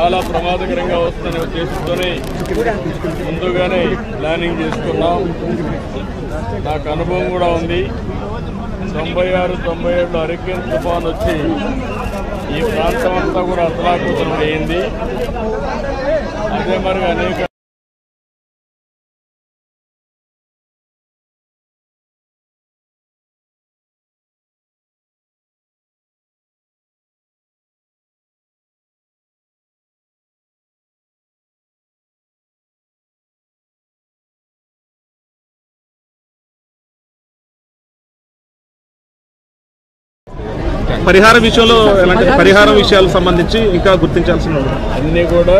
చాలా ప్రమాదకరంగా వస్తుందనే ఉద్దేశంతోనే ముందుగానే ప్లానింగ్ చేసుకున్నాం. నాకు అనుభవం కూడా ఉంది. 96, 97 హరికేన్ తుఫాన్ వచ్చి ఈ ప్రాంతం అంతా కూడా అతలాకుతలం అయింది. అదే మరి అనేక పరిహారం విషయంలో ఎలాంటి పరిహారం విషయాలకు సంబంధించి ఇంకా గుర్తించాల్సిన అన్నీ కూడా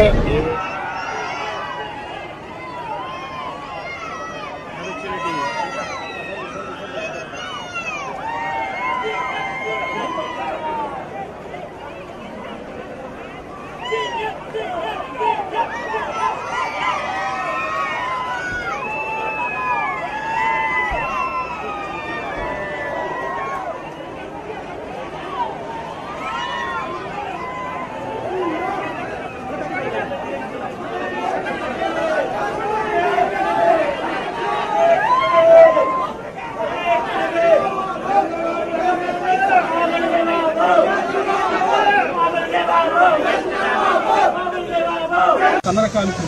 సన్నరకాలకి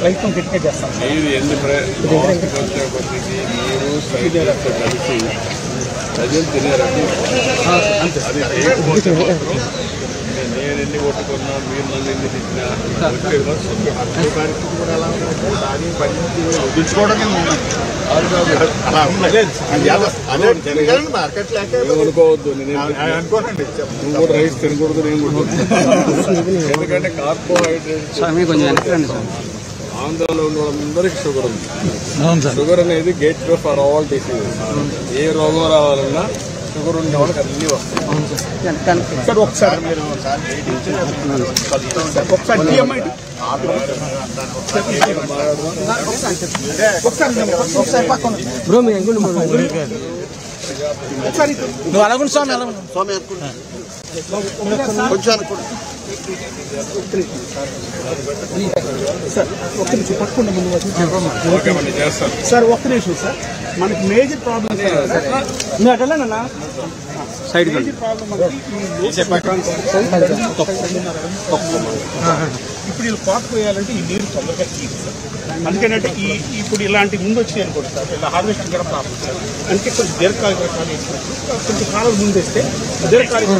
ప్రయత్నం గట్టిగా చేస్తాం. మీరు కలిసి ప్రజలు తినేరండి. నేను ఎన్ని కొట్టుకున్నా, మీరు నన్ను ఎన్ని తిట్టినా అనుకోవద్దు. నువ్వు కూడా రైస్ తినకూడదు, నేను కూడా. ఎందుకంటే కార్బోహైడ్రేట్స్ ఆంధ్రాలో ఉన్న వాళ్ళందరికీ షుగర్ ఉంది. షుగర్ అనేది gateway for all diseases. ఏ రోగం రావాలన్నా షుగర్ ఉన్న వాళ్ళకి అన్నీ వస్తాయి. ఒకసారి నువ్వు అలాగుండి స్వామి, స్వామి సార్ ఒక్క నిమిషం పట్టుకుంటే ముందు సార్, ఒక్క నిమిషం సార్. మనకి మేజర్ ప్రాబ్లం మీరు అటలేనా సైడ్ ఇప్పుడు వీళ్ళు కోత పోయాలంటే ఈ నీరు తొందరగా తీరు సార్. అందుకేనంటే ఇప్పుడు ఇలాంటి ముందు వచ్చినాయి అనుకోండి సార్, ఇలా హార్వెస్టింగ్ కూడా ప్రాబ్లం సార్. అంటే కొంచెం దీర్ఘకాలిక రకాలు వేసినప్పుడు కొంచెం కాలం ముందు వేస్తే దీర్ఘకాలిక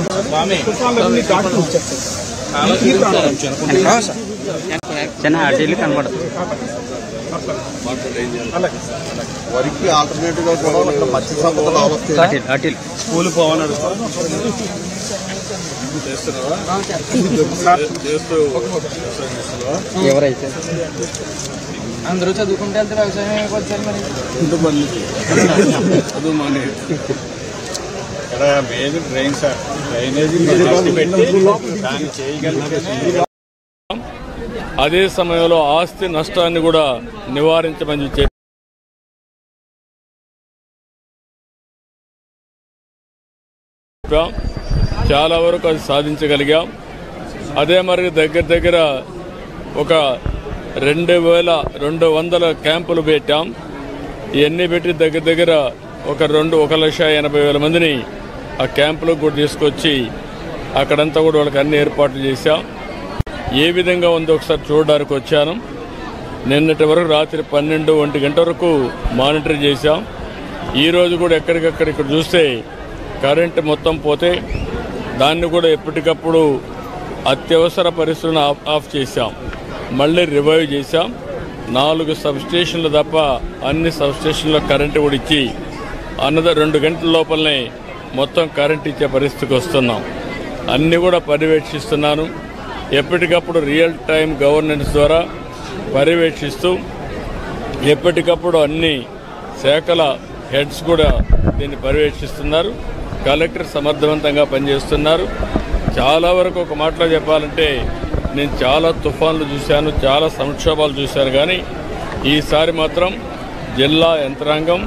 తుఫాన్లన్నీ దాటుకు వచ్చేస్తాయి సార్. వరికి ఆల్టర్నేటివ్ గా కూడా మత్స్య సంపద స్కూల్ పోవన్నాడు ఎవరైతే అందరూ చదువుకుంటే వెళ్తే వ్యవసాయం అయిపోతుంది. మరి చదువు మానే మేజర్ డ్రైన్ సార్, డ్రైనేజీ అదే సమయంలో ఆస్తి నష్టాన్ని కూడా నివారించమని చెప్పి చాలా వరకు అది సాధించగలిగాం. అదే మరి దగ్గర ఒక 2200 క్యాంపులు పెట్టాం. ఇవన్నీ పెట్టి దగ్గర ఒక 1,80,000 మందిని ఆ క్యాంపులకు కూడా తీసుకొచ్చి అక్కడంతా కూడా వాళ్ళకి అన్ని ఏర్పాట్లు చేశాం. ఏ విధంగా ఉందో ఒకసారి చూడడానికి వచ్చాను. నిన్నటి వరకు రాత్రి 12-1 గంట వరకు మానిటర్ చేశాం. ఈరోజు కూడా ఎక్కడికక్కడ ఇక్కడ చూస్తే కరెంటు మొత్తం పోతే దాన్ని కూడా ఎప్పటికప్పుడు అత్యవసర పరిస్థితులను ఆఫ్ చేశాం. మళ్ళీ రివైవ్ చేశాం. 4 సబ్స్టేషన్లు తప్ప అన్ని సబ్స్టేషన్లో కరెంటు కూడా ఇచ్చి 2 గంటల లోపలనే మొత్తం కరెంట్ ఇచ్చే పరిస్థితికి వస్తున్నాం. అన్నీ కూడా పర్యవేక్షిస్తున్నాను. ఎప్పటికప్పుడు రియల్ టైం గవర్నెన్స్ ద్వారా పర్యవేక్షిస్తూ ఎప్పటికప్పుడు అన్ని శాఖల హెడ్స్ కూడా దీన్ని పర్యవేక్షిస్తున్నారు. కలెక్టర్ సమర్థవంతంగా పనిచేస్తున్నారు. చాలా వరకు ఒక మాటలో చెప్పాలంటే నేను చాలా తుఫాన్లు చూశాను, చాలా సంక్షోభాలు చూశాను. కానీ ఈసారి మాత్రం జిల్లా యంత్రాంగం,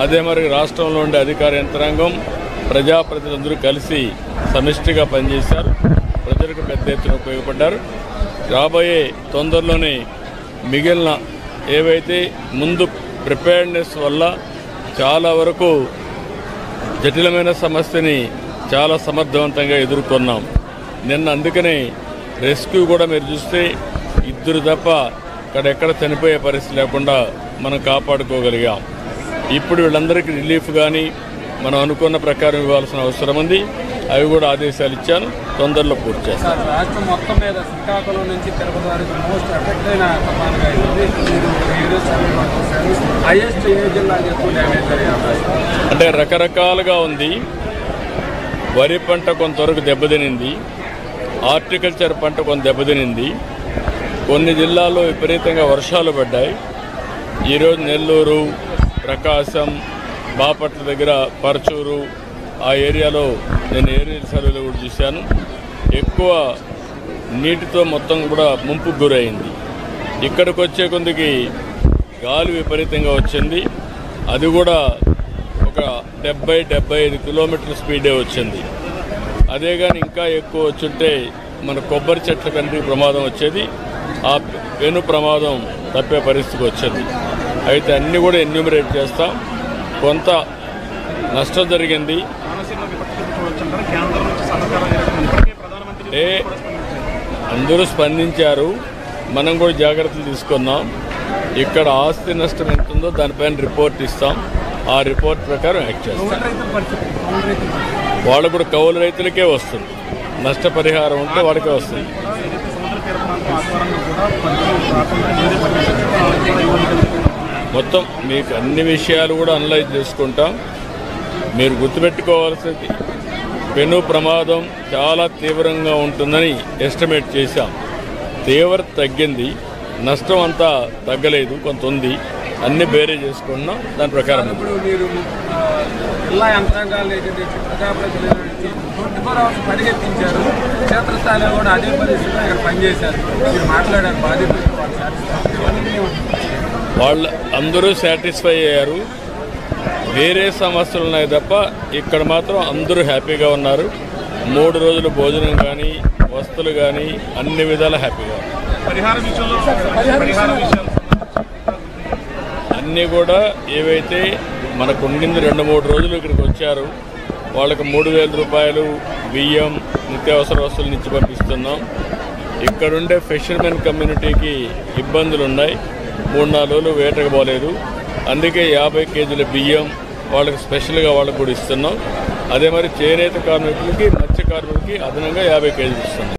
అదే మరి రాష్ట్రంలో ఉండే అధికార యంత్రాంగం, ప్రజాప్రతినిధులందరూ కలిసి సమిష్టిగా పనిచేశారు. ప్రజలకు పెద్ద ఎత్తున ఉపయోగపడ్డారు. రాబోయే తొందరలోనే మిగిలిన ఏవైతే ముందు ప్రిపేర్డ్నెస్ వల్ల చాలా వరకు జటిలమైన సమస్యని చాలా సమర్థవంతంగా ఎదుర్కొన్నాం. నిన్న అందుకనే రెస్క్యూ కూడా మీరు చూస్తే 2 తప్ప అక్కడెక్కడ చనిపోయే పరిస్థితి లేకుండా మనం కాపాడుకోగలిగాం. ఇప్పుడు వీళ్ళందరికీ రిలీఫ్ కానీ మనం అనుకున్న ప్రకారం ఇవ్వాల్సిన అవసరం ఉంది. అవి కూడా ఆదేశాలు ఇచ్చాను, తొందరలో పూర్తి చేస్తాను. రాష్ట్రం మొత్తం మీద శ్రీకాకుళం నుంచి తిరుపతి వరకు మోస్ట్ ఎఫెక్ట్ అయిన తుఫానుగా హైయెస్ట్ ఏ జిల్లాకి ఎక్కువ డ్యామేజ్ జరిగే అవకాశం? అంటే రకరకాలుగా ఉంది. వరి పంట కొంతవరకు దెబ్బతినింది, హార్టికల్చర్ పంట కొంత దెబ్బతినింది. కొన్ని జిల్లాల్లో విపరీతంగా వర్షాలు పడ్డాయి. ఈరోజు నెల్లూరు, ప్రకాశం, బాపట్ల దగ్గర పరచూరు ఆ ఏరియాలో నేను ఏరియల్ సర్వేలో కూడా చూశాను. ఎక్కువ నీటితో మొత్తం కూడా ముంపుకు గురైంది. ఇక్కడికి వచ్చే కొందికి గాలి విపరీతంగా వచ్చింది. అది కూడా ఒక 70-75 కిలోమీటర్ల స్పీడే వచ్చింది. అదే కానీ ఇంకా ఎక్కువ వచ్చుంటే మన కొబ్బరి చెట్ల కంటే ప్రమాదం వచ్చేది. ఆ పెను ప్రమాదం తప్పే పరిస్థితికి వచ్చింది. అయితే అన్నీ కూడా ఎన్యూమరేట్ చేస్తాం. కొంత నష్టం జరిగింది. అందరూ స్పందించారు, మనం కూడా జాగ్రత్తలు తీసుకున్నాం. ఇక్కడ ఆస్తి నష్టం ఎంత ఉందో దానిపైన రిపోర్ట్ ఇస్తాం. ఆ రిపోర్ట్ ప్రకారం యాక్ట్ చేస్తాం. వాళ్ళు కూడా కౌలు రైతులకే వస్తుంది, నష్టపరిహారం ఉంటే వాళ్ళకే వస్తుంది. మొత్తం మీకు అన్ని విషయాలు కూడా అనలైజ్ చేసుకుంటాం. మీరు గుర్తుపెట్టుకోవాల్సింది పెను ప్రమాదం చాలా తీవ్రంగా ఉంటుందని ఎస్టిమేట్ చేశాం. తీవ్రత తగ్గింది, నష్టం అంతా తగ్గలేదు, కొంత ఉంది. అన్ని బేరే చేసుకున్నాం. దాని ప్రకారం ఇప్పుడు మీరు జిల్లా యంత్రాంగాలు ప్రజాప్రతినిధులు 24 hours పరిగెత్తించారు. క్షేత్రస్థాయిలో కూడా అదే పరిస్థితిలో ఇక్కడ పనిచేశారు. మీరు మాట్లాడారు బాధితులు, వాళ్ళు అందరూ సాటిస్ఫై అయ్యారు. వేరే సమస్యలు ఉన్నాయి తప్ప ఇక్కడ మాత్రం అందరూ హ్యాపీగా ఉన్నారు. 3 రోజులు భోజనం కానీ వస్తువులు కానీ అన్ని విధాలా హ్యాపీగా ఉన్నారు. అన్నీ కూడా ఏవైతే మనకు ఉండింది 2-3 రోజులు ఇక్కడికి వచ్చారు, వాళ్ళకి 3,000 రూపాయలు బియ్యం, నిత్యావసర వస్తువులు ఇచ్చి పంపిస్తున్నాం. ఇక్కడుండే ఫిషర్మెన్ కమ్యూనిటీకి ఇబ్బందులు ఉన్నాయి. 3-4 రోజులు వేటకు పోలేదు. అందుకే 50 కేజీల బియ్యం వాళ్ళకి స్పెషల్గా వాళ్ళకు కూడా ఇస్తున్నాం. అదే మరి చేనేత కార్మికులకి, మత్స్య కార్మికులకి అదనంగా 50 కేజీలు ఇస్తున్నాం.